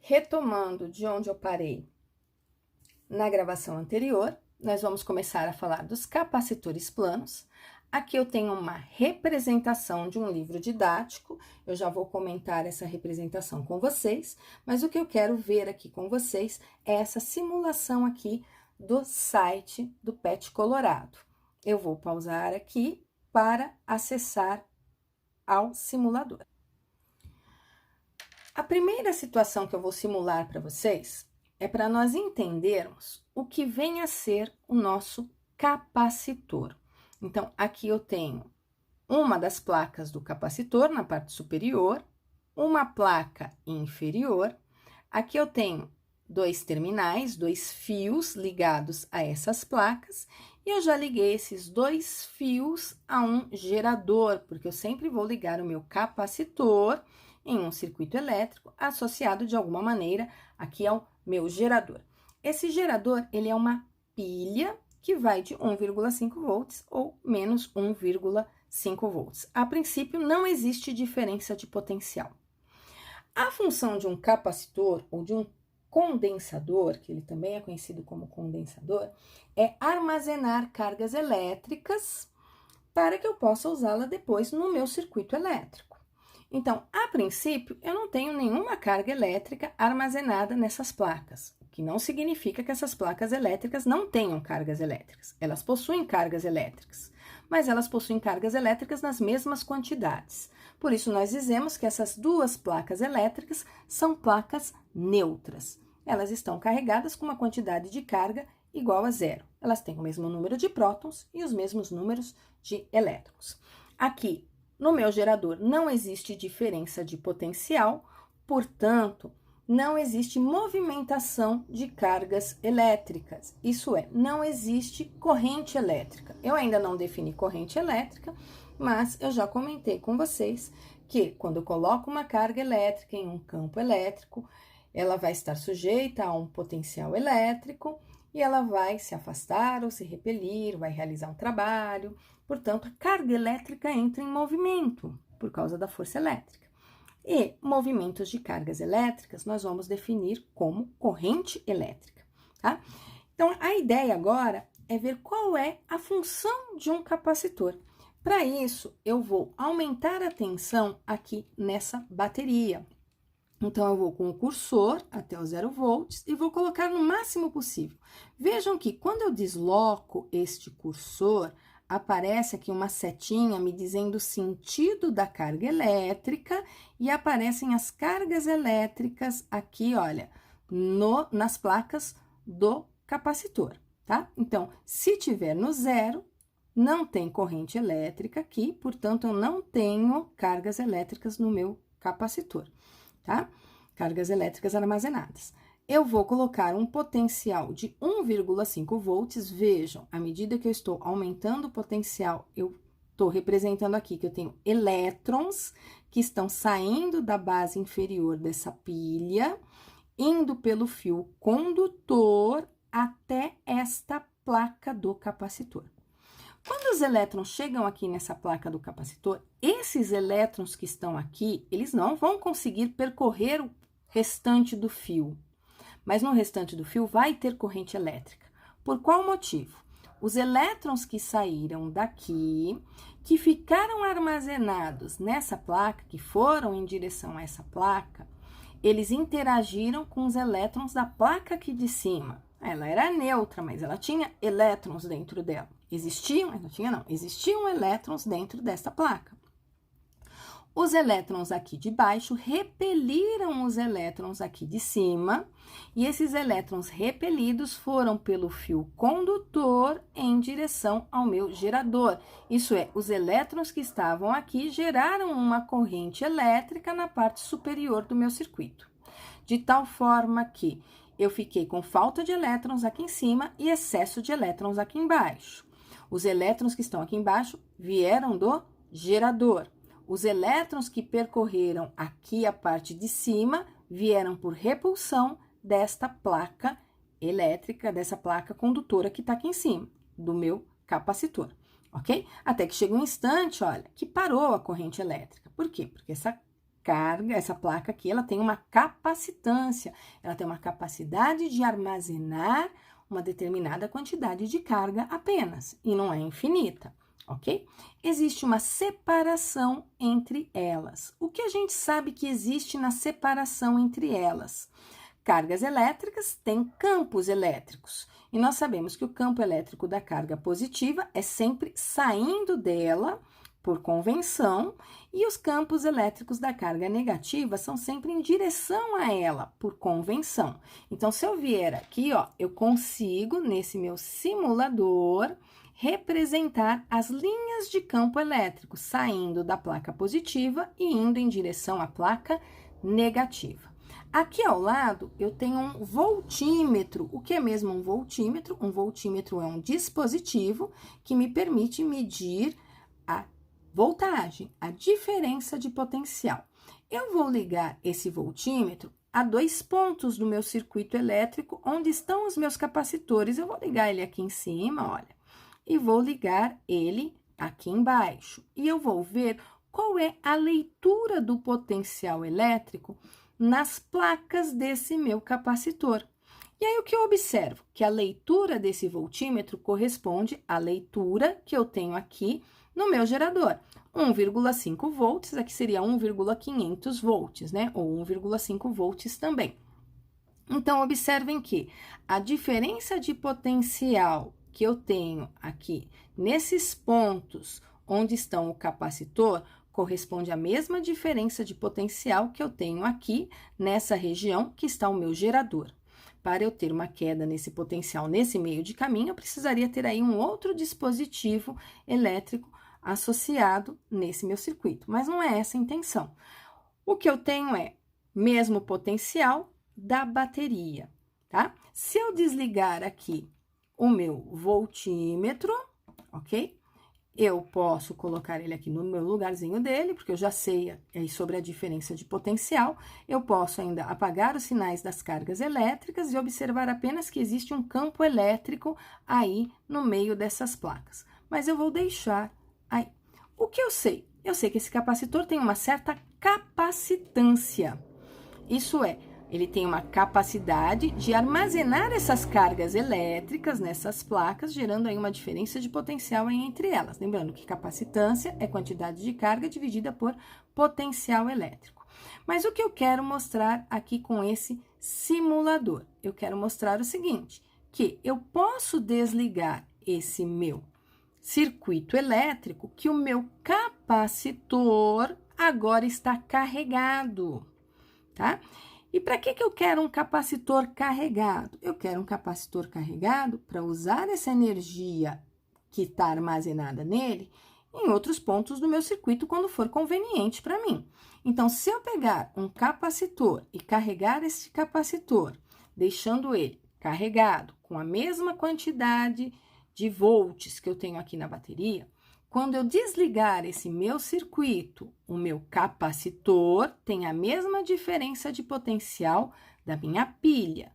retomando de onde eu parei na gravação anterior, nós vamos começar a falar dos capacitores planos. Aqui eu tenho uma representação de um livro didático, eu já vou comentar essa representação com vocês, mas o que eu quero ver aqui com vocês é essa simulação aqui do site do PET Colorado. Eu vou pausar aqui para acessar ao simulador. A primeira situação que eu vou simular para vocês é para nós entendermos o que vem a ser o nosso capacitor. Então, aqui eu tenho uma das placas do capacitor na parte superior, uma placa inferior. Aqui eu tenho dois terminais, dois fios ligados a essas placas, e eu já liguei esses dois fios a um gerador, porque eu sempre vou ligar o meu capacitor em um circuito elétrico associado de alguma maneira aqui ao meu gerador. Esse gerador, ele é uma pilha que vai de 1,5 volts ou menos 1,5 volts. A princípio, não existe diferença de potencial. A função de um capacitor ou de um condensador, que ele também é conhecido como condensador, é armazenar cargas elétricas para que eu possa usá-la depois no meu circuito elétrico. Então, a princípio, eu não tenho nenhuma carga elétrica armazenada nessas placas, o que não significa que essas placas elétricas não tenham cargas elétricas. Elas possuem cargas elétricas, mas elas possuem cargas elétricas nas mesmas quantidades. Por isso, nós dizemos que essas duas placas elétricas são placas neutras. Elas estão carregadas com uma quantidade de carga igual a zero. Elas têm o mesmo número de prótons e os mesmos números de elétrons. Aqui, no meu gerador, não existe diferença de potencial, portanto, não existe movimentação de cargas elétricas. Isso é, não existe corrente elétrica. Eu ainda não defini corrente elétrica, mas eu já comentei com vocês que quando eu coloco uma carga elétrica em um campo elétrico, ela vai estar sujeita a um potencial elétrico e ela vai se afastar ou se repelir, vai realizar um trabalho. Portanto, a carga elétrica entra em movimento por causa da força elétrica. E movimentos de cargas elétricas nós vamos definir como corrente elétrica, tá? Então, a ideia agora é ver qual é a função de um capacitor. Para isso, eu vou aumentar a tensão aqui nessa bateria. Então, eu vou com o cursor até o 0 volts e vou colocar no máximo possível. Vejam que quando eu desloco este cursor, aparece aqui uma setinha me dizendo o sentido da carga elétrica e aparecem as cargas elétricas aqui, olha, nas placas do capacitor, tá? Então, se tiver no 0, não tem corrente elétrica aqui, portanto, eu não tenho cargas elétricas no meu capacitor, tá? Cargas elétricas armazenadas. Eu vou colocar um potencial de 1,5 volts. Vejam, à medida que eu estou aumentando o potencial, eu estou representando aqui que eu tenho elétrons que estão saindo da base inferior dessa pilha, indo pelo fio condutor até esta placa do capacitor. Quando os elétrons chegam aqui nessa placa do capacitor, esses elétrons que estão aqui, eles não vão conseguir percorrer o restante do fio. Mas no restante do fio vai ter corrente elétrica. Por qual motivo? Os elétrons que saíram daqui, que ficaram armazenados nessa placa, que foram em direção a essa placa, eles interagiram com os elétrons da placa aqui de cima. Ela era neutra, mas ela tinha elétrons dentro dela. Existiam? Não tinha, não. Existiam elétrons dentro dessa placa. Os elétrons aqui de baixo repeliram os elétrons aqui de cima, e esses elétrons repelidos foram pelo fio condutor em direção ao meu gerador. Isso é, os elétrons que estavam aqui geraram uma corrente elétrica na parte superior do meu circuito, de tal forma que eu fiquei com falta de elétrons aqui em cima e excesso de elétrons aqui embaixo. Os elétrons que estão aqui embaixo vieram do gerador. Os elétrons que percorreram aqui a parte de cima vieram por repulsão desta placa elétrica, dessa placa condutora que está aqui em cima, do meu capacitor, ok? Até que chega um instante, olha, que parou a corrente elétrica. Por quê? Porque essa carga, essa placa aqui, ela tem uma capacitância, ela tem uma capacidade de armazenar uma determinada quantidade de carga apenas, e não é infinita, ok? Existe uma separação entre elas. O que a gente sabe que existe na separação entre elas? Cargas elétricas têm campos elétricos, e nós sabemos que o campo elétrico da carga positiva é sempre saindo dela, por convenção, e os campos elétricos da carga negativa são sempre em direção a ela, por convenção. Então, se eu vier aqui, ó, eu consigo, nesse meu simulador, representar as linhas de campo elétrico saindo da placa positiva e indo em direção à placa negativa. Aqui ao lado, eu tenho um voltímetro. O que é mesmo um voltímetro? Um voltímetro é um dispositivo que me permite medir a voltagem, a diferença de potencial. Eu vou ligar esse voltímetro a 2 pontos do meu circuito elétrico, onde estão os meus capacitores. Eu vou ligar ele aqui em cima, olha, e vou ligar ele aqui embaixo. E eu vou ver qual é a leitura do potencial elétrico nas placas desse meu capacitor. E aí, o que eu observo? Que a leitura desse voltímetro corresponde à leitura que eu tenho aqui no meu gerador. 1,5 volts, aqui seria 1,500 volts, né? Ou 1,5 volts também. Então, observem que a diferença de potencial que eu tenho aqui nesses pontos onde estão o capacitor corresponde à mesma diferença de potencial que eu tenho aqui nessa região que está o meu gerador. Para eu ter uma queda nesse potencial nesse meio de caminho, eu precisaria ter aí um outro dispositivo elétrico associado nesse meu circuito, mas não é essa a intenção. O que eu tenho é mesmo potencial da bateria, tá? Se eu desligar aqui o meu voltímetro, ok? Eu posso colocar ele aqui no meu lugarzinho dele, porque eu já sei sobre a diferença de potencial. Eu posso ainda apagar os sinais das cargas elétricas e observar apenas que existe um campo elétrico aí no meio dessas placas. Mas eu vou deixar aí. O que eu sei? Eu sei que esse capacitor tem uma certa capacitância. Isso é, ele tem uma capacidade de armazenar essas cargas elétricas nessas placas, gerando aí uma diferença de potencial aí entre elas. Lembrando que capacitância é quantidade de carga dividida por potencial elétrico. Mas o que eu quero mostrar aqui com esse simulador? Eu quero mostrar o seguinte, que eu posso desligar esse meu circuito elétrico, que o meu capacitor agora está carregado, tá? E para que eu quero um capacitor carregado? Eu quero um capacitor carregado para usar essa energia que está armazenada nele em outros pontos do meu circuito quando for conveniente para mim. Então, se eu pegar um capacitor e carregar esse capacitor, deixando ele carregado com a mesma quantidade de volts que eu tenho aqui na bateria, quando eu desligar esse meu circuito, o meu capacitor tem a mesma diferença de potencial da minha pilha.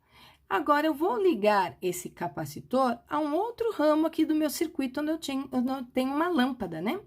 Agora, eu vou ligar esse capacitor a um outro ramo aqui do meu circuito, onde eu tenho uma lâmpada, né?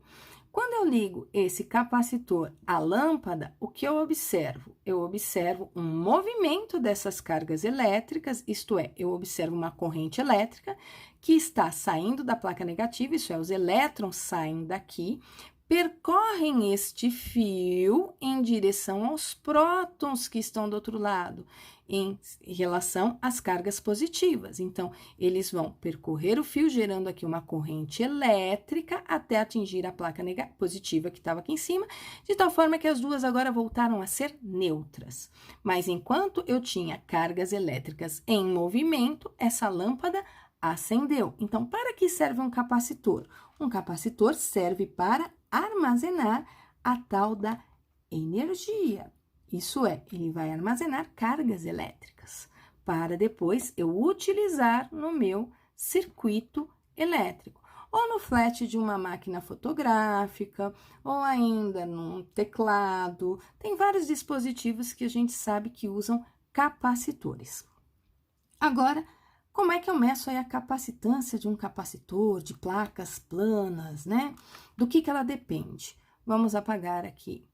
Quando eu ligo esse capacitor à lâmpada, o que eu observo? Eu observo um movimento dessas cargas elétricas, isto é, eu observo uma corrente elétrica que está saindo da placa negativa, isso é, os elétrons saem daqui, percorrem este fio em direção aos prótons que estão do outro lado, em relação às cargas positivas. Então, eles vão percorrer o fio, gerando aqui uma corrente elétrica até atingir a placa positiva que estava aqui em cima, de tal forma que as duas agora voltaram a ser neutras. Mas enquanto eu tinha cargas elétricas em movimento, essa lâmpada acendeu. Então, para que serve um capacitor? Um capacitor serve para armazenar a tal da energia. Isso é, ele vai armazenar cargas elétricas para depois eu utilizar no meu circuito elétrico, ou no flat de uma máquina fotográfica, ou ainda num teclado. Tem vários dispositivos que a gente sabe que usam capacitores. Agora, como é que eu meço aí a capacitância de um capacitor, de placas planas, né? Do que ela depende? Vamos apagar aqui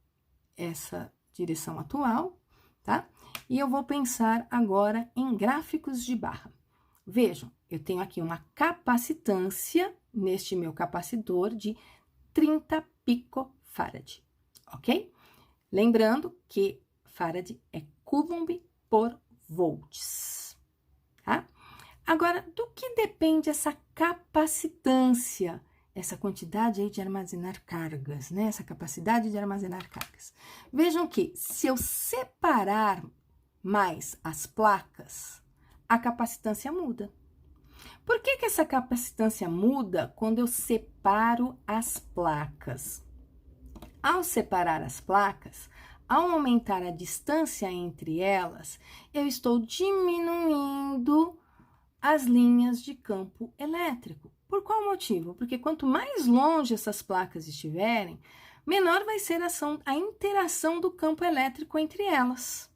direção atual, tá? E eu vou pensar agora em gráficos de barra. Vejam, eu tenho aqui uma capacitância neste meu capacitor de 30 picofarad, ok? Lembrando que farad é coulomb por volts, tá? Agora, do que depende essa capacitância, essa quantidade aí de armazenar cargas, né? Essa capacidade de armazenar cargas. Vejam que se eu separar mais as placas, a capacitância muda. Por que que essa capacitância muda quando eu separo as placas? Ao separar as placas, ao aumentar a distância entre elas, eu estou diminuindo as linhas de campo elétrico. Por qual motivo? Porque quanto mais longe essas placas estiverem, menor vai ser a interação do campo elétrico entre elas.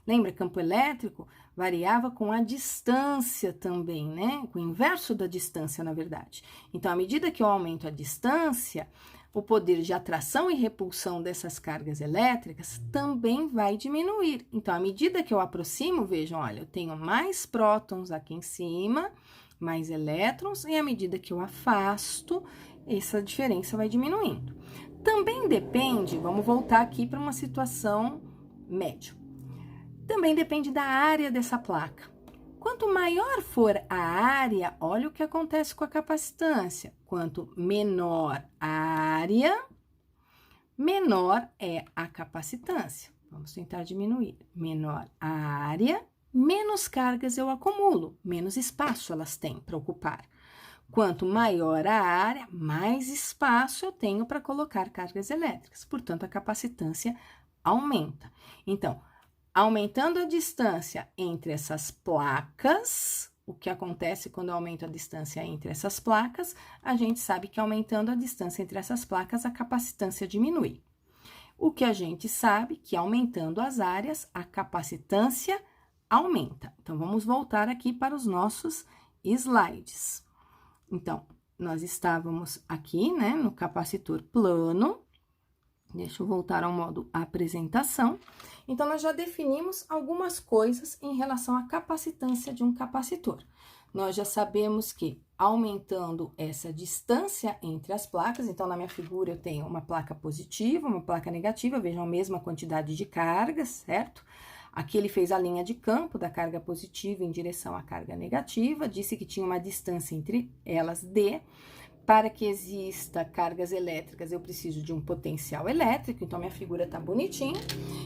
Lembra, campo elétrico variava com a distância também, né? Com o inverso da distância, na verdade. Então, à medida que eu aumento a distância, o poder de atração e repulsão dessas cargas elétricas também vai diminuir. Então, à medida que eu aproximo, vejam, olha, eu tenho mais prótons aqui em cima, mais elétrons, e à medida que eu afasto, essa diferença vai diminuindo. Também depende, vamos voltar aqui para uma situação média. Também depende da área dessa placa. Quanto maior for a área, olha o que acontece com a capacitância. Quanto menor a área, menor é a capacitância. Vamos tentar diminuir. Menor a área, menos cargas eu acumulo, menos espaço elas têm para ocupar. Quanto maior a área, mais espaço eu tenho para colocar cargas elétricas. Portanto, a capacitância aumenta. Então, aumentando a distância entre essas placas, o que acontece quando eu aumento a distância entre essas placas, a gente sabe que aumentando a distância entre essas placas, a capacitância diminui. O que a gente sabe que aumentando as áreas, a capacitância aumenta. Então, vamos voltar aqui para os nossos slides. Então, nós estávamos aqui, né, no capacitor plano. Deixa eu voltar ao modo apresentação. Então, nós já definimos algumas coisas em relação à capacitância de um capacitor. Nós já sabemos que aumentando essa distância entre as placas, então, na minha figura eu tenho uma placa positiva, uma placa negativa, vejam a mesma quantidade de cargas, certo? Aqui ele fez a linha de campo da carga positiva em direção à carga negativa, disse que tinha uma distância entre elas D. Para que exista cargas elétricas, eu preciso de um potencial elétrico, então minha figura tá bonitinha.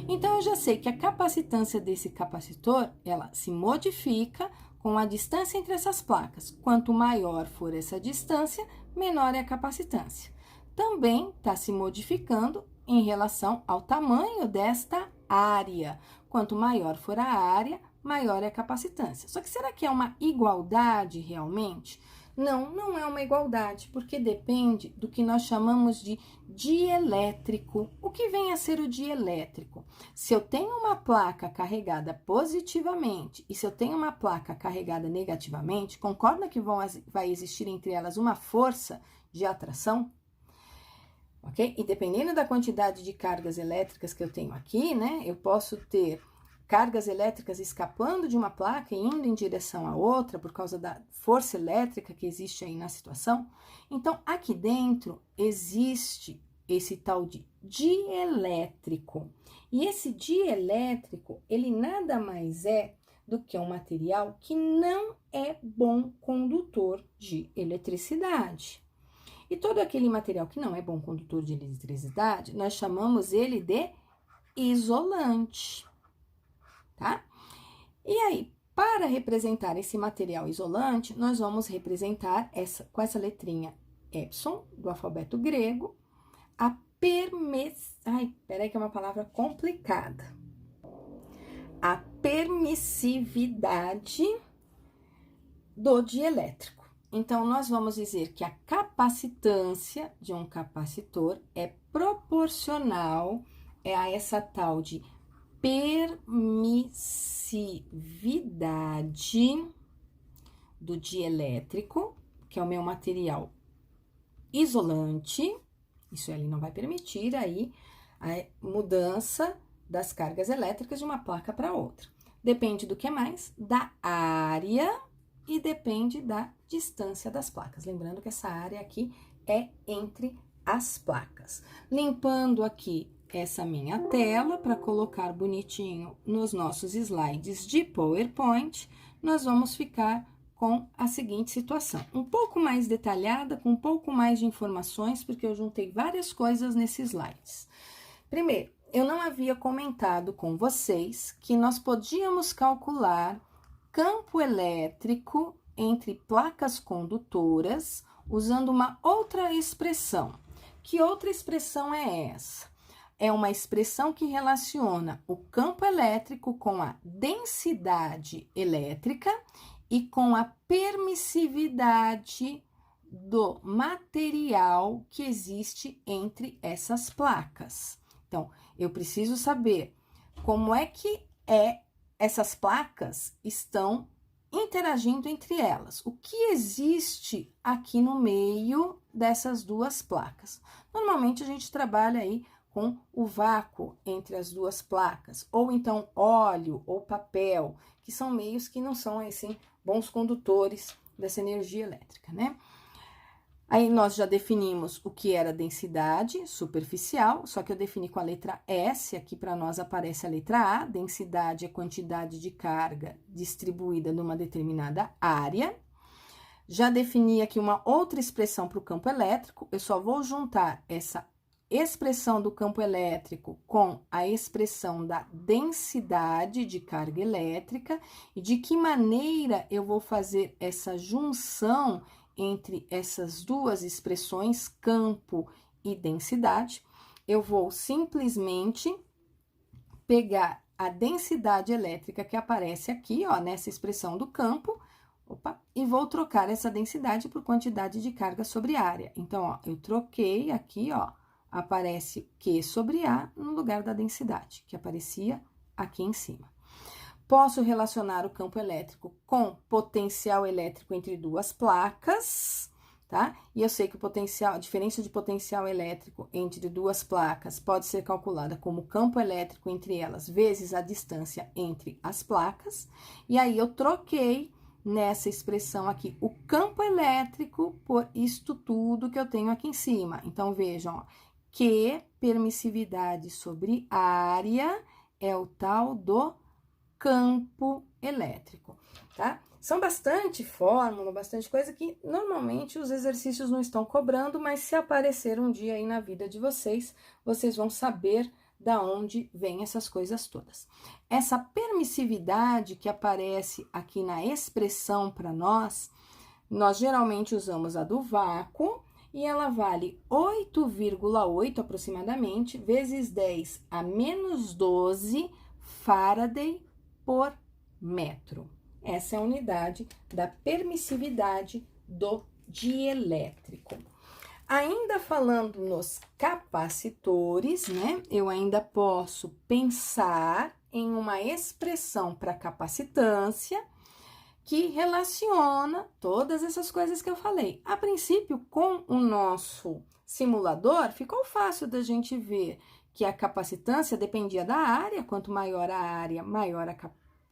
Então, eu já sei que a capacitância desse capacitor, ela se modifica com a distância entre essas placas. Quanto maior for essa distância, menor é a capacitância. Também está se modificando em relação ao tamanho desta área. Quanto maior for a área, maior é a capacitância. Só que será que é uma igualdade realmente? Não, não é uma igualdade, porque depende do que nós chamamos de dielétrico. O que vem a ser o dielétrico? Se eu tenho uma placa carregada positivamente e se eu tenho uma placa carregada negativamente, concorda que vai existir entre elas uma força de atração? Ok? E dependendo da quantidade de cargas elétricas que eu tenho aqui, né, eu posso ter cargas elétricas escapando de uma placa e indo em direção à outra por causa da força elétrica que existe aí na situação. Então, aqui dentro existe esse tal de dielétrico. E esse dielétrico, ele nada mais é do que um material que não é bom condutor de eletricidade. E todo aquele material que não é bom condutor de eletricidade, nós chamamos ele de isolante. Tá? E aí, para representar esse material isolante, nós vamos representar com essa letrinha epsilon do alfabeto grego, a peraí que é uma palavra complicada. A permissividade do dielétrico. Então, nós vamos dizer que a capacitância de um capacitor é proporcional a essa tal de permissividade do dielétrico, que é o meu material isolante. Isso ele não vai permitir aí a mudança das cargas elétricas de uma placa para outra. Depende do que mais? Da área e depende da distância das placas. Lembrando que essa área aqui é entre as placas. Limpando aqui essa minha tela para colocar bonitinho nos nossos slides de PowerPoint, nós vamos ficar com a seguinte situação, um pouco mais detalhada, com um pouco mais de informações, porque eu juntei várias coisas nesses slides. Primeiro, eu não havia comentado com vocês que nós podíamos calcular campo elétrico entre placas condutoras usando uma outra expressão. Que outra expressão é essa? É uma expressão que relaciona o campo elétrico com a densidade elétrica e com a permissividade do material que existe entre essas placas. Então, eu preciso saber como é que essas placas estão interagindo entre elas. O que existe aqui no meio dessas duas placas? Normalmente, a gente trabalha aí com o vácuo entre as duas placas, ou então óleo ou papel, que são meios que não são, assim, bons condutores dessa energia elétrica, né? Aí, nós já definimos o que era densidade superficial, só que eu defini com a letra S, aqui para nós aparece a letra A, densidade é quantidade de carga distribuída numa determinada área. Já defini aqui uma outra expressão para o campo elétrico, eu só vou juntar essa expressão do campo elétrico com a expressão da densidade de carga elétrica e de que maneira eu vou fazer essa junção entre essas duas expressões, campo e densidade. Eu vou simplesmente pegar a densidade elétrica que aparece aqui, ó, nessa expressão do campo, e vou trocar essa densidade por quantidade de carga sobre área. Então, ó, eu troquei aqui, ó, aparece Q sobre A no lugar da densidade, que aparecia aqui em cima. Posso relacionar o campo elétrico com potencial elétrico entre duas placas, tá? E eu sei que a diferença de potencial elétrico entre duas placas pode ser calculada como campo elétrico entre elas vezes a distância entre as placas. E aí, eu troquei nessa expressão aqui o campo elétrico por isto tudo que eu tenho aqui em cima. Então, vejam, ó, que permissividade sobre área é o tal do campo elétrico, tá? São bastante fórmula, bastante coisa que normalmente os exercícios não estão cobrando, mas se aparecer um dia aí na vida de vocês, vocês vão saber da onde vêm essas coisas todas. Essa permissividade que aparece aqui na expressão para nós geralmente usamos a do vácuo, e ela vale 8,8 aproximadamente, vezes 10 a menos 12 Faraday por metro. Essa é a unidade da permissividade do dielétrico. Ainda falando nos capacitores, né? Eu ainda posso pensar em uma expressão para capacitância que relaciona todas essas coisas que eu falei. A princípio, com o nosso simulador, ficou fácil da gente ver que a capacitância dependia da área, quanto maior a área, maior a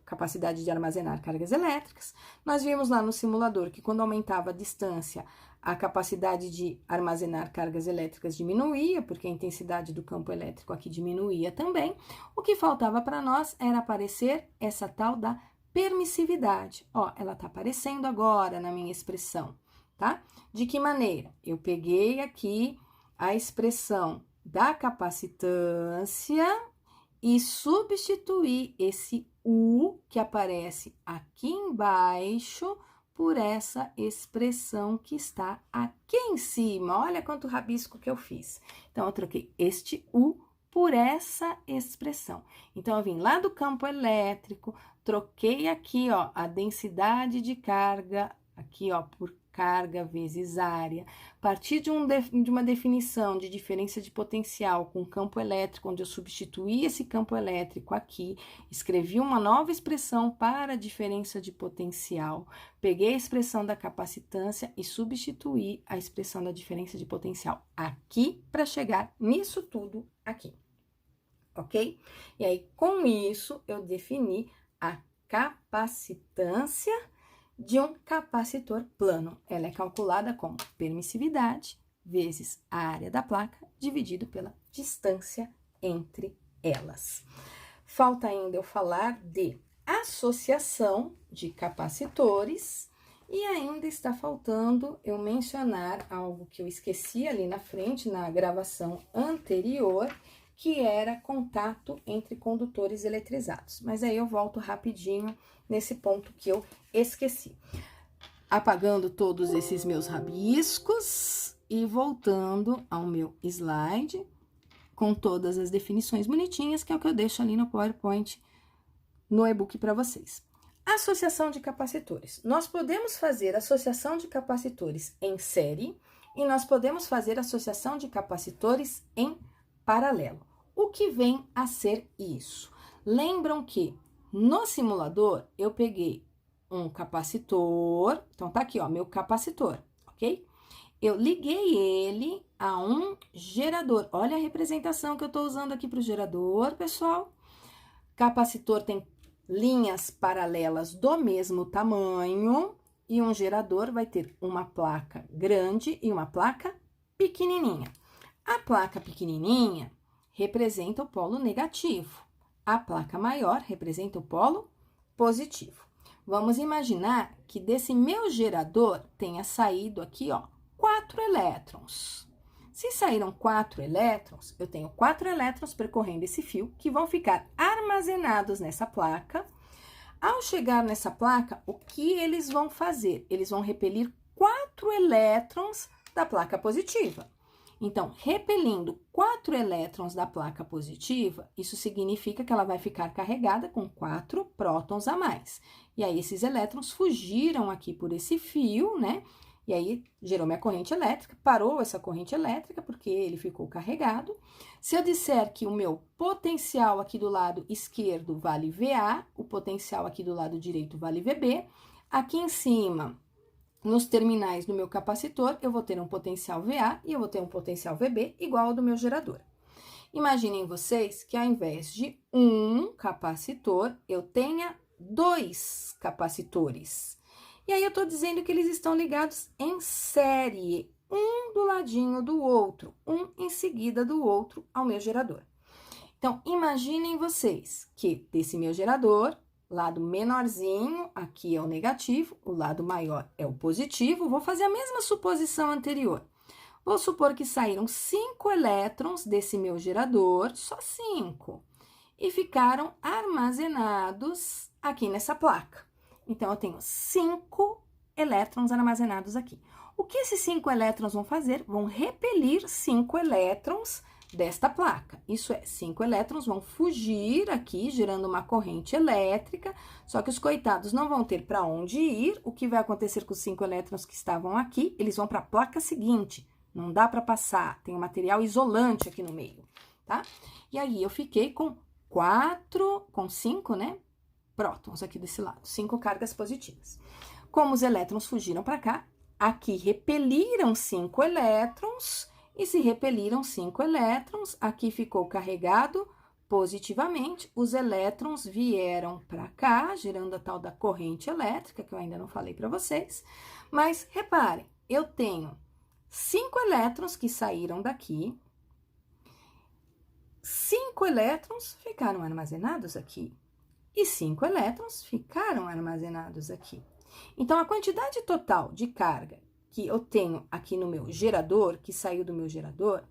capacidade de armazenar cargas elétricas. Nós vimos lá no simulador que quando aumentava a distância, a capacidade de armazenar cargas elétricas diminuía, porque a intensidade do campo elétrico aqui diminuía também. O que faltava para nós era aparecer essa tal da permissividade. Ó, ela tá aparecendo agora na minha expressão, tá? De que maneira? Eu peguei aqui a expressão da capacitância e substituí esse U que aparece aqui embaixo por essa expressão que está aqui em cima. Olha quanto rabisco que eu fiz. Então, eu troquei este U por essa expressão. Então, eu vim lá do campo elétrico, troquei aqui, ó, a densidade de carga, aqui, ó, por carga vezes área. A partir de uma definição de diferença de potencial com campo elétrico, onde eu substituí esse campo elétrico aqui, escrevi uma nova expressão para a diferença de potencial, peguei a expressão da capacitância e substituí a expressão da diferença de potencial aqui para chegar nisso tudo aqui. ok? E aí, com isso, eu defini a capacitância de um capacitor plano. Ela é calculada como permissividade vezes a área da placa dividido pela distância entre elas. Falta ainda eu falar de associação de capacitores e ainda está faltando eu mencionar algo que eu esqueci ali na frente, na gravação anterior, que era contato entre condutores eletrizados. Mas aí eu volto rapidinho nesse ponto que eu esqueci. Apagando todos esses meus rabiscos e voltando ao meu slide com todas as definições bonitinhas, que é o que eu deixo ali no PowerPoint, no e-book para vocês. Associação de capacitores. Nós podemos fazer associação de capacitores em série e nós podemos fazer associação de capacitores em paralelo. O que vem a ser isso? Lembram que no simulador eu peguei um capacitor, então tá aqui, ó, meu capacitor, ok? Eu liguei ele a um gerador. Olha a representação que eu tô usando aqui para o gerador, pessoal. Capacitor tem linhas paralelas do mesmo tamanho e um gerador vai ter uma placa grande e uma placa pequenininha. A placa pequenininha representa o polo negativo. A placa maior representa o polo positivo. Vamos imaginar que desse meu gerador tenha saído aqui, ó, 4 elétrons. Se saíram 4 elétrons, eu tenho 4 elétrons percorrendo esse fio que vão ficar armazenados nessa placa. Ao chegar nessa placa, o que eles vão fazer? Eles vão repelir 4 elétrons da placa positiva. Então, repelindo 4 elétrons da placa positiva, isso significa que ela vai ficar carregada com 4 prótons a mais. E aí, esses elétrons fugiram aqui por esse fio, né? E aí, gerou minha corrente elétrica, parou essa corrente elétrica, porque ele ficou carregado. Se eu disser que o meu potencial aqui do lado esquerdo vale VA, o potencial aqui do lado direito vale VB, aqui em cima, nos terminais do meu capacitor, eu vou ter um potencial VA e eu vou ter um potencial VB igual ao do meu gerador. Imaginem vocês que ao invés de um capacitor, eu tenha 2 capacitores. E aí, eu tô dizendo que eles estão ligados em série, um do ladinho do outro, um em seguida do outro ao meu gerador. Então, imaginem vocês que desse meu gerador, lado menorzinho, aqui é o negativo, o lado maior é o positivo. Vou fazer a mesma suposição anterior. Vou supor que saíram 5 elétrons desse meu gerador, só 5, e ficaram armazenados aqui nessa placa. Então, eu tenho 5 elétrons armazenados aqui. O que esses 5 elétrons vão fazer? Vão repelir 5 elétrons desta placa. Isso é, 5 elétrons vão fugir aqui, gerando uma corrente elétrica, só que os coitados não vão ter para onde ir. O que vai acontecer com os 5 elétrons que estavam aqui? Eles vão para a placa seguinte. Não dá para passar, tem um material isolante aqui no meio, tá? E aí, eu fiquei com 5, né? Prótons aqui desse lado, 5 cargas positivas. Como os elétrons fugiram para cá, aqui repeliram 5 elétrons, e se repeliram 5 elétrons, aqui ficou carregado positivamente, os elétrons vieram para cá, gerando a tal da corrente elétrica, que eu ainda não falei para vocês. Mas, reparem, eu tenho 5 elétrons que saíram daqui, 5 elétrons ficaram armazenados aqui. E 5 elétrons ficaram armazenados aqui. Então, a quantidade total de carga que eu tenho aqui no meu gerador, que saiu do meu gerador,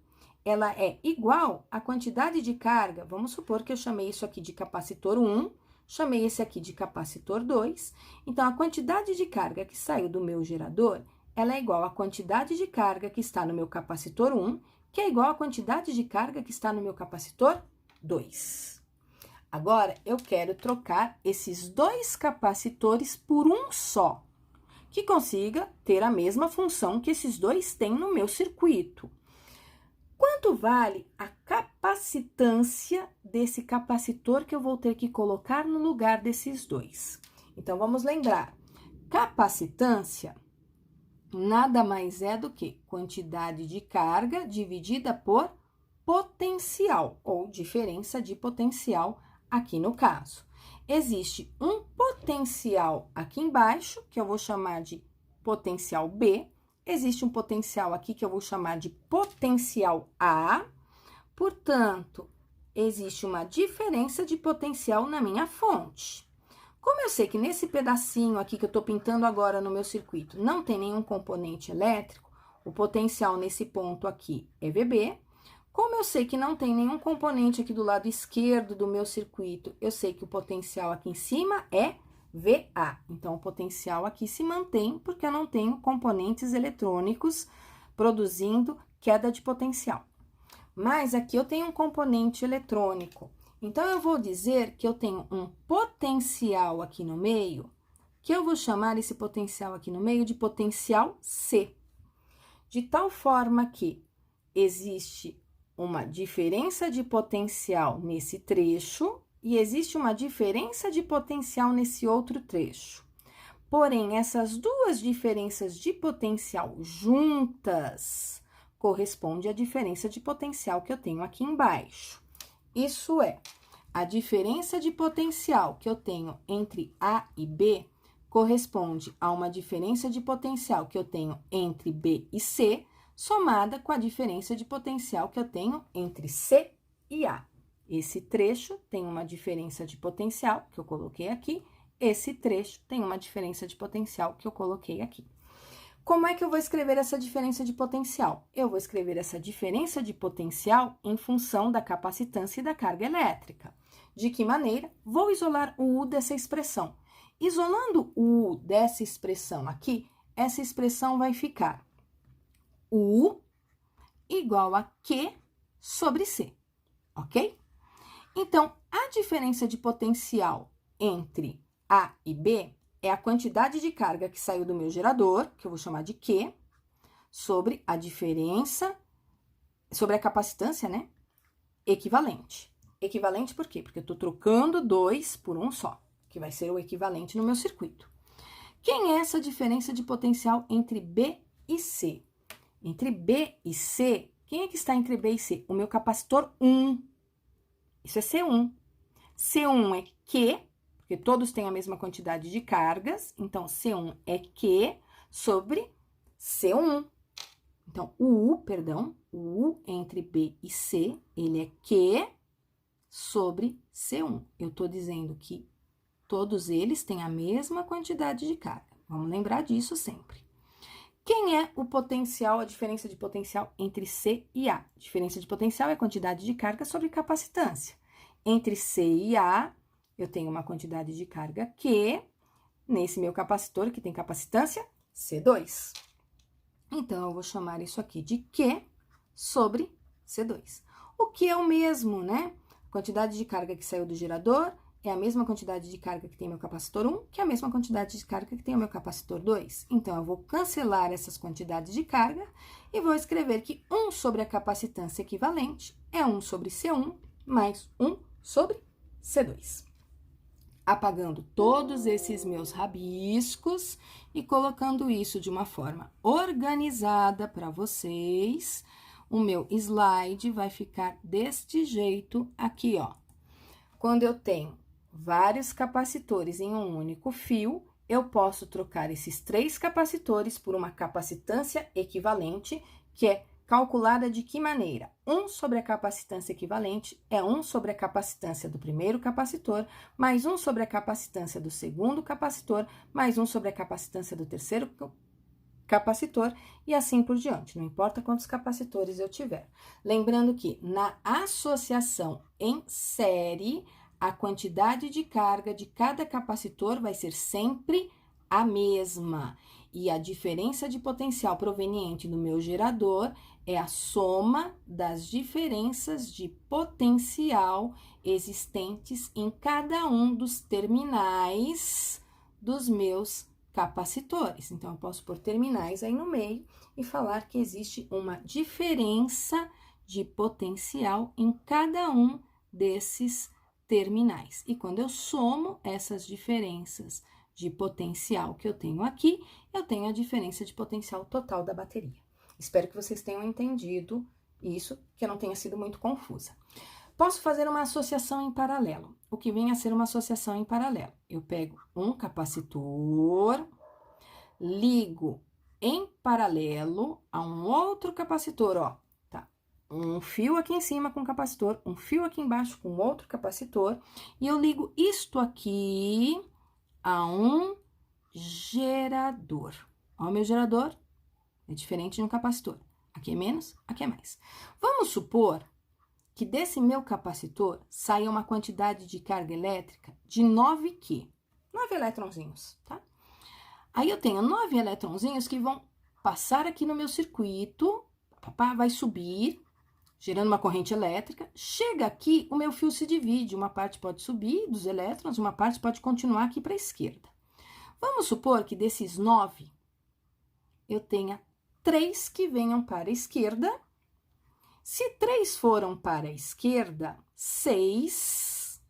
ela é igual à quantidade de carga. Vamos supor que eu chamei isso aqui de capacitor 1, chamei esse aqui de capacitor 2. Então, a quantidade de carga que saiu do meu gerador, ela é igual à quantidade de carga que está no meu capacitor 1, que é igual à quantidade de carga que está no meu capacitor 2. Agora, eu quero trocar esses 2 capacitores por um só, que consiga ter a mesma função que esses 2 têm no meu circuito. Quanto vale a capacitância desse capacitor que eu vou ter que colocar no lugar desses 2? Então, vamos lembrar, capacitância nada mais é do que quantidade de carga dividida por potencial, ou diferença de potencial aqui no caso. Existe um potencial aqui embaixo, que eu vou chamar de potencial B. Existe um potencial aqui que eu vou chamar de potencial A. Portanto, existe uma diferença de potencial na minha fonte. Como eu sei que nesse pedacinho aqui que eu tô pintando agora no meu circuito não tem nenhum componente elétrico, o potencial nesse ponto aqui é VB. Como eu sei que não tem nenhum componente aqui do lado esquerdo do meu circuito, eu sei que o potencial aqui em cima é VA. Então, o potencial aqui se mantém porque eu não tenho componentes eletrônicos produzindo queda de potencial. Mas aqui eu tenho um componente eletrônico. Então, eu vou dizer que eu tenho um potencial aqui no meio, que eu vou chamar esse potencial aqui no meio de potencial C. De tal forma que existe uma diferença de potencial nesse trecho e existe uma diferença de potencial nesse outro trecho. Porém, essas duas diferenças de potencial juntas corresponde à diferença de potencial que eu tenho aqui embaixo. Isso é, a diferença de potencial que eu tenho entre A e B corresponde a uma diferença de potencial que eu tenho entre B e C, somada com a diferença de potencial que eu tenho entre C e A. Esse trecho tem uma diferença de potencial que eu coloquei aqui, esse trecho tem uma diferença de potencial que eu coloquei aqui. Como é que eu vou escrever essa diferença de potencial? Eu vou escrever essa diferença de potencial em função da capacitância e da carga elétrica. De que maneira? Vou isolar o U dessa expressão. Isolando o U dessa expressão aqui, essa expressão vai ficar U igual a Q sobre C, ok? Então, a diferença de potencial entre A e B é a quantidade de carga que saiu do meu gerador, que eu vou chamar de Q, sobre a diferença, sobre a capacitância, né? Equivalente. Equivalente por quê? Porque eu tô trocando dois por um só, que vai ser o equivalente no meu circuito. Quem é essa diferença de potencial entre B e C? Entre B e C, quem é que está entre B e C? O meu capacitor 1. Isso é C1. C1 é Q, porque todos têm a mesma quantidade de cargas. Então, C1 é Q sobre C1. Então, o U entre B e C, ele é Q sobre C1. Eu tô dizendo que todos eles têm a mesma quantidade de carga. Vamos lembrar disso sempre. Quem é o potencial, a diferença de potencial entre C e A? Diferença de potencial é a quantidade de carga sobre capacitância. Entre C e A, eu tenho uma quantidade de carga Q, nesse meu capacitor, que tem capacitância, C2. Então, eu vou chamar isso aqui de Q sobre C2. O que é o mesmo, né? A quantidade de carga que saiu do gerador é a mesma quantidade de carga que tem meu capacitor 1, que é a mesma quantidade de carga que tem o meu capacitor 2. Então, eu vou cancelar essas quantidades de carga e vou escrever que 1 sobre a capacitância equivalente é 1 sobre C1 mais 1 sobre C2. Apagando todos esses meus rabiscos e colocando isso de uma forma organizada para vocês, o meu slide vai ficar deste jeito aqui, ó. Quando eu tenho vários capacitores em um único fio, eu posso trocar esses 3 capacitores por uma capacitância equivalente, que é calculada de que maneira? 1 sobre a capacitância equivalente é 1 sobre a capacitância do primeiro capacitor, mais 1 sobre a capacitância do segundo capacitor, mais 1 sobre a capacitância do terceiro capacitor, e assim por diante, não importa quantos capacitores eu tiver. Lembrando que na associação em série, a quantidade de carga de cada capacitor vai ser sempre a mesma. E a diferença de potencial proveniente do meu gerador é a soma das diferenças de potencial existentes em cada um dos terminais dos meus capacitores. Então, eu posso pôr terminais aí no meio e falar que existe uma diferença de potencial em cada um desses terminais. E quando eu somo essas diferenças de potencial que eu tenho aqui, eu tenho a diferença de potencial total da bateria. Espero que vocês tenham entendido Isso que eu não tenha sido muito confusa. Posso fazer uma associação em paralelo. O que vem a ser uma associação em paralelo? Eu pego um capacitor, ligo em paralelo a um outro capacitor, ó. Tá? Um fio aqui em cima com capacitor, um fio aqui embaixo com outro capacitor, e eu ligo isto aqui a um gerador. Ó, o meu gerador é diferente de um capacitor. Aqui é menos, aqui é mais. Vamos supor que desse meu capacitor saia uma quantidade de carga elétrica de 9 Q, 9 elétronzinhos, tá? Aí eu tenho 9 elétronzinhos que vão passar aqui no meu circuito, vai subir, gerando uma corrente elétrica. Chega aqui, o meu fio se divide, uma parte pode subir dos elétrons, uma parte pode continuar aqui para a esquerda. Vamos supor que desses 9, eu tenha 3 que venham para a esquerda. Se 3 foram para a esquerda, 6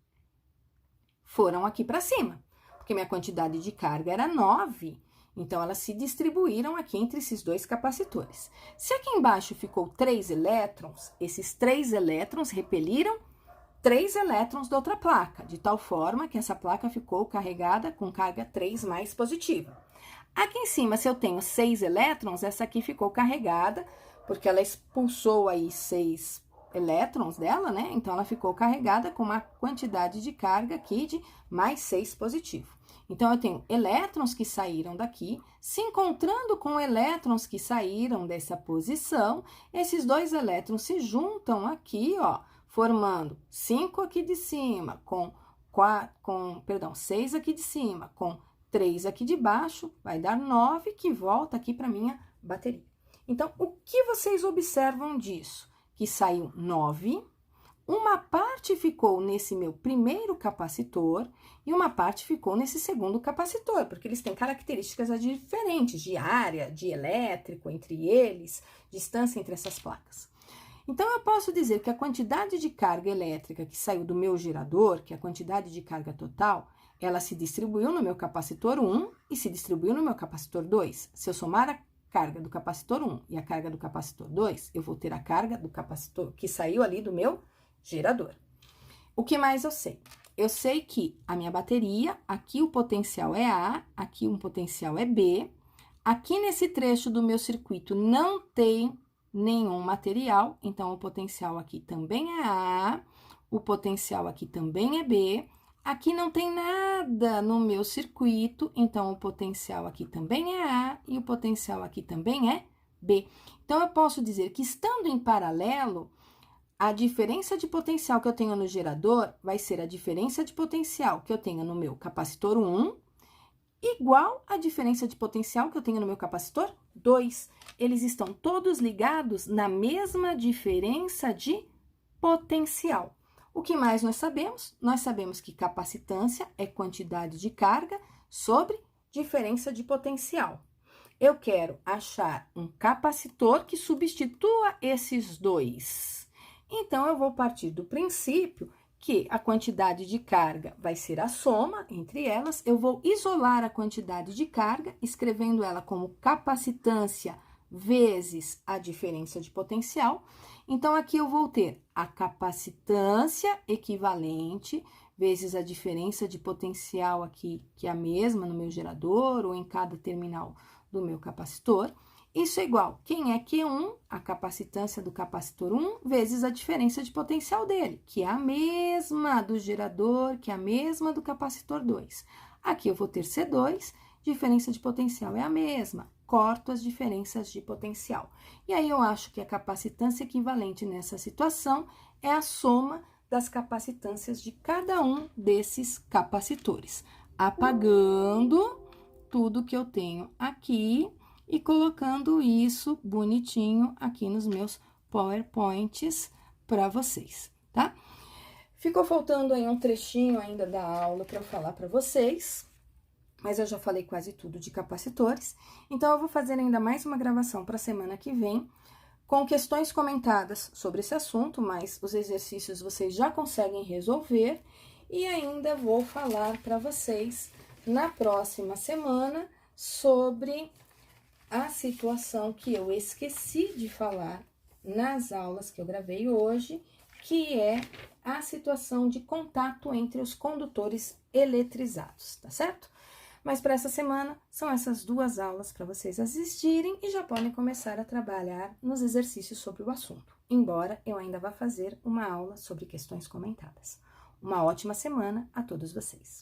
foram aqui para cima, porque minha quantidade de carga era 9, então elas se distribuíram aqui entre esses dois capacitores. Se aqui embaixo ficou 3 elétrons, esses 3 elétrons repeliram 3 elétrons da outra placa, de tal forma que essa placa ficou carregada com carga 3 mais positiva. Aqui em cima, se eu tenho 6 elétrons, essa aqui ficou carregada, porque ela expulsou aí 6 elétrons dela, né? Então, ela ficou carregada com uma quantidade de carga aqui de mais 6 positivo. Então, eu tenho elétrons que saíram daqui, se encontrando com elétrons que saíram dessa posição, esses dois elétrons se juntam aqui, ó, formando 5 aqui de cima, 6 aqui de cima, com 3 aqui de baixo, vai dar 9, que volta aqui para minha bateria. Então, o que vocês observam disso? Que saiu 9, uma parte ficou nesse meu primeiro capacitor e uma parte ficou nesse segundo capacitor, porque eles têm características diferentes de área, de elétrico entre eles, distância entre essas placas. Então, eu posso dizer que a quantidade de carga elétrica que saiu do meu gerador, que é a quantidade de carga total, ela se distribuiu no meu capacitor 1 e se distribuiu no meu capacitor 2. Se eu somar a carga do capacitor 1 e a carga do capacitor 2, eu vou ter a carga do capacitor que saiu ali do meu gerador. O que mais eu sei? Eu sei que a minha bateria, aqui o potencial é A, aqui um potencial é B. Aqui nesse trecho do meu circuito não tem nenhum material, então o potencial aqui também é A, o potencial aqui também é B. Aqui não tem nada no meu circuito, então o potencial aqui também é A e o potencial aqui também é B. Então, eu posso dizer que estando em paralelo, a diferença de potencial que eu tenho no gerador vai ser a diferença de potencial que eu tenho no meu capacitor 1, igual à diferença de potencial que eu tenho no meu capacitor 2. Eles estão todos ligados na mesma diferença de potencial. O que mais nós sabemos? Nós sabemos que capacitância é quantidade de carga sobre diferença de potencial. Eu quero achar um capacitor que substitua esses dois. Então, eu vou partir do princípio que a quantidade de carga vai ser a soma entre elas. Eu vou isolar a quantidade de carga, escrevendo ela como capacitância vezes a diferença de potencial. Então, aqui eu vou ter a capacitância equivalente vezes a diferença de potencial aqui, que é a mesma no meu gerador ou em cada terminal do meu capacitor. Isso é igual, quem é Q1? A capacitância do capacitor 1 vezes a diferença de potencial dele, que é a mesma do gerador, que é a mesma do capacitor 2. Aqui eu vou ter C2, diferença de potencial é a mesma, corto as diferenças de potencial. E aí eu acho que a capacitância equivalente nessa situação é a soma das capacitâncias de cada um desses capacitores, apagando tudo que eu tenho aqui e colocando isso bonitinho aqui nos meus PowerPoints para vocês, tá? Ficou faltando aí um trechinho ainda da aula para eu falar para vocês, mas eu já falei quase tudo de capacitores, então eu vou fazer ainda mais uma gravação para a semana que vem, com questões comentadas sobre esse assunto, mas os exercícios vocês já conseguem resolver, e ainda vou falar para vocês na próxima semana sobre a situação que eu esqueci de falar nas aulas que eu gravei hoje, que é a situação de contato entre os condutores eletrizados, tá certo? Mas para essa semana são essas duas aulas para vocês assistirem e já podem começar a trabalhar nos exercícios sobre o assunto, embora eu ainda vá fazer uma aula sobre questões comentadas. Uma ótima semana a todos vocês!